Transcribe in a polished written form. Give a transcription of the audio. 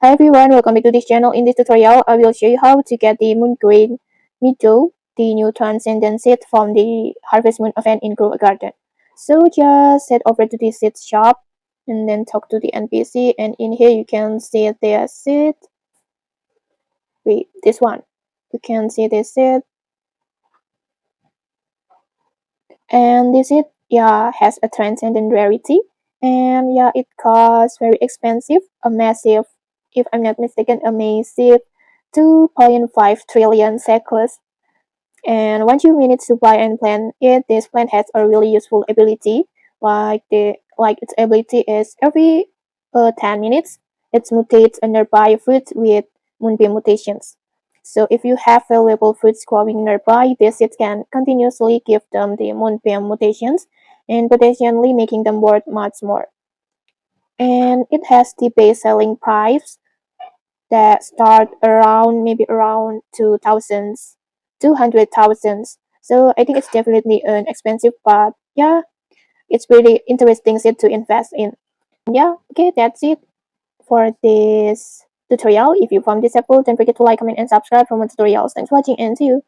Hi everyone, welcome back to this channel. In this tutorial, I will show you how to get the Moongrain Meadow, the new transcendent seed from the Harvest Moon event in Grow a Garden. So just head over to the seed shop and then talk to the NPC, and in here you can see their seed. Wait, this one. You can see this seed, and this seed, yeah, has a transcendent rarity, and yeah, it costs very expensive, a massive, if I'm not mistaken, a massive 2.5 trillion sheckles. And once you manage to buy and plant it, this plant has a really useful ability. Like its ability is every 10 minutes, it mutates a nearby fruit with moonbeam mutations. So if you have valuable fruits growing nearby, this seed can continuously give them the moonbeam mutations and potentially making them worth much more. And it has the base selling price that start around maybe around 200,000. So I think it's definitely an expensive, but yeah, it's really interesting set to invest in. Yeah, okay, that's it for this tutorial. If you found this helpful, don't forget to like, comment, and subscribe for more tutorials. Thanks for watching, and see you.